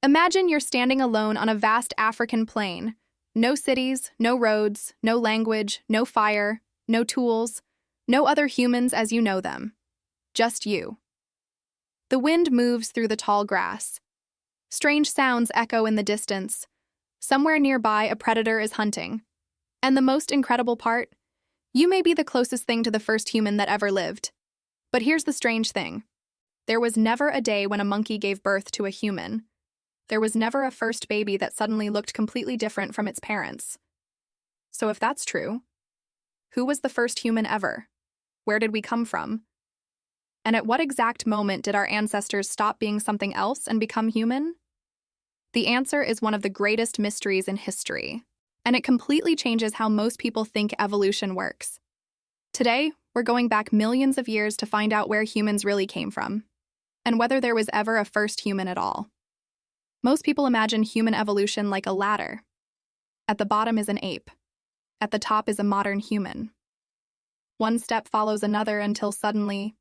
Imagine you're standing alone on a vast African plain. No cities, no roads, no language, no fire, no tools, no other humans as you know them. Just you. The wind moves through the tall grass. Strange sounds echo in the distance. Somewhere nearby, a predator is hunting. And the most incredible part? You may be the closest thing to the first human that ever lived. But here's the strange thing. There was never a day when a monkey gave birth to a human. There was never a first baby that suddenly looked completely different from its parents. So if that's true, who was the first human ever? Where did we come from? And at what exact moment did our ancestors stop being something else and become human? The answer is one of the greatest mysteries in history, and it completely changes how most people think evolution works. Today, we're going back millions of years to find out where humans really came from, and whether there was ever a first human at all. Most people imagine human evolution like a ladder. At the bottom is an ape. At the top is a modern human. One step follows another until suddenly,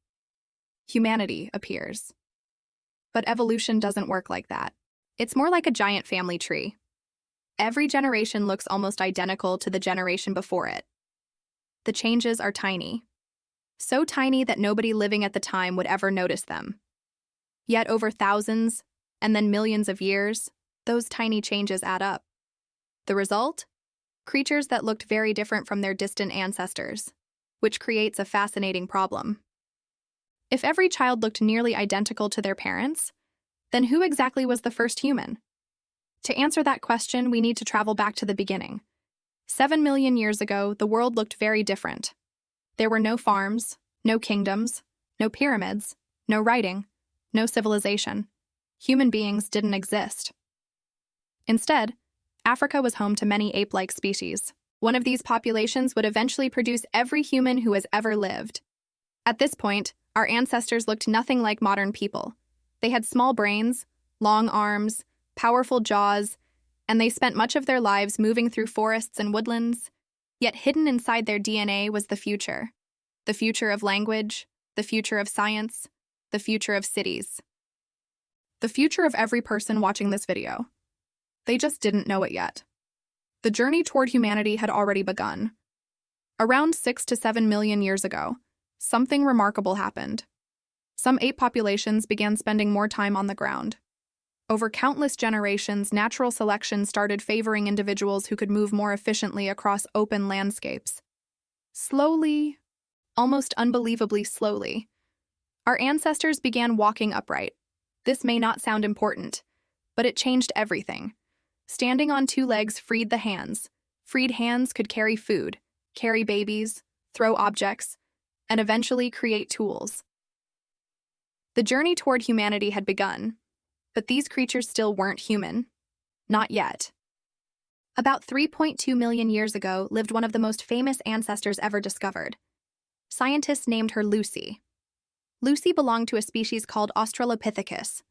humanity appears. But evolution doesn't work like that. It's more like a giant family tree. Every generation looks almost identical to the generation before it. The changes are tiny. So tiny that nobody living at the time would ever notice them. Yet over thousands, and then millions of years, those tiny changes add up. The result? Creatures that looked very different from their distant ancestors, which creates a fascinating problem. If every child looked nearly identical to their parents, then who exactly was the first human? To answer that question, we need to travel back to the beginning. 7 million years ago, the world looked very different. There were no farms, no kingdoms, no pyramids, no writing, no civilization. Human beings didn't exist. Instead, Africa was home to many ape-like species. One of these populations would eventually produce every human who has ever lived. At this point, our ancestors looked nothing like modern people. They had small brains, long arms, powerful jaws, and they spent much of their lives moving through forests and woodlands. Yet hidden inside their DNA was the future of language, the future of science, the future of cities. The future of every person watching this video. They just didn't know it yet. The journey toward humanity had already begun. Around 6 to 7 million years ago, something remarkable happened. Some ape populations began spending more time on the ground. Over countless generations, natural selection started favoring individuals who could move more efficiently across open landscapes. Slowly, almost unbelievably slowly, our ancestors began walking upright. This may not sound important, but it changed everything. Standing on two legs freed the hands. Freed hands could carry food, carry babies, throw objects, and eventually create tools. The journey toward humanity had begun, but these creatures still weren't human. Not yet. About 3.2 million years ago lived one of the most famous ancestors ever discovered. Scientists named her Lucy. Lucy belonged to a species called Australopithecus.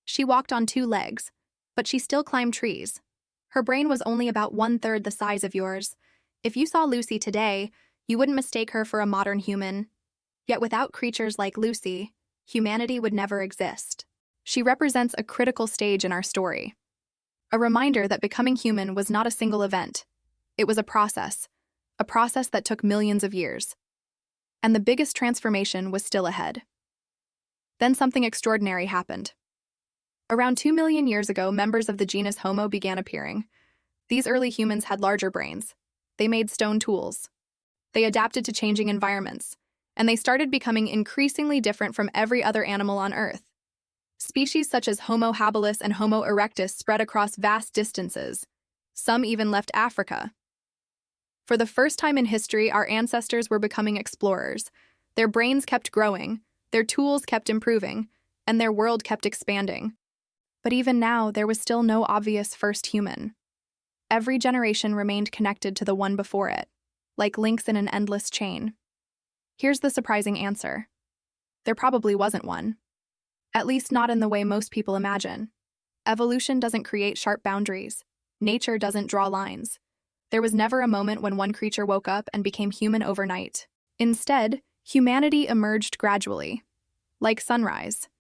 She walked on two legs, but she still climbed trees. Her brain was only about 1/3 the size of yours. If you saw Lucy today, you wouldn't mistake her for a modern human. Yet without creatures like Lucy, humanity would never exist. She represents a critical stage in our story. A reminder that becoming human was not a single event. It was a process that took millions of years. And the biggest transformation was still ahead. Then something extraordinary happened. Around 2 million years ago, members of the genus Homo began appearing. These early humans had larger brains. They made stone tools. They adapted to changing environments, and they started becoming increasingly different from every other animal on Earth. Species such as Homo habilis and Homo erectus spread across vast distances. Some even left Africa. For the first time in history, our ancestors were becoming explorers. Their brains kept growing, their tools kept improving, and their world kept expanding. But even now, there was still no obvious first human. Every generation remained connected to the one before it, like links in an endless chain. Here's the surprising answer. There probably wasn't one. At least not in the way most people imagine. Evolution doesn't create sharp boundaries. Nature doesn't draw lines. There was never a moment when one creature woke up and became human overnight. Instead, humanity emerged gradually. Like sunrise.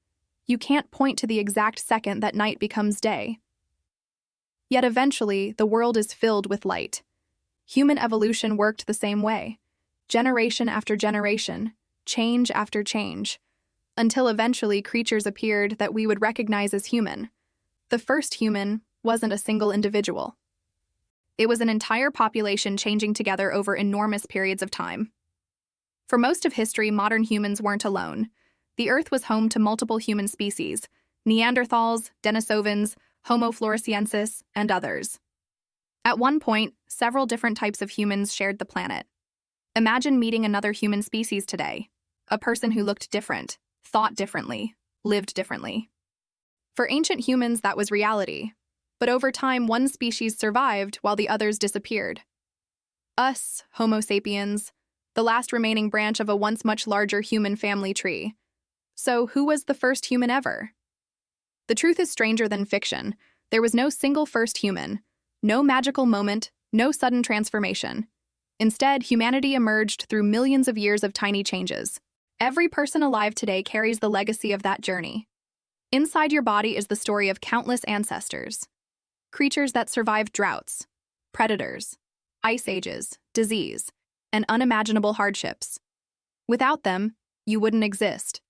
You can't point to the exact second that night becomes day. Yet eventually, the world is filled with light. Human evolution worked the same way, generation after generation, change after change, until eventually creatures appeared that we would recognize as human. The first human wasn't a single individual. It was an entire population changing together over enormous periods of time. For most of history, modern humans weren't alone. The Earth was home to multiple human species: Neanderthals, Denisovans, Homo floresiensis, and others. At one point, several different types of humans shared the planet. Imagine meeting another human species today, a person who looked different, thought differently, lived differently. For ancient humans, that was reality. But over time, one species survived while the others disappeared. Us, Homo sapiens, the last remaining branch of a once much larger human family tree. So, who was the first human ever? The truth is stranger than fiction. There was no single first human, no magical moment, no sudden transformation. Instead, humanity emerged through millions of years of tiny changes. Every person alive today carries the legacy of that journey. Inside your body is the story of countless ancestors. Creatures that survived droughts, predators, ice ages, disease, and unimaginable hardships. Without them, you wouldn't exist.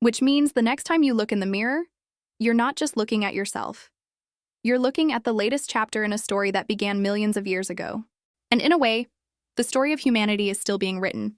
Which means the next time you look in the mirror, you're not just looking at yourself. You're looking at the latest chapter in a story that began millions of years ago. And in a way, the story of humanity is still being written.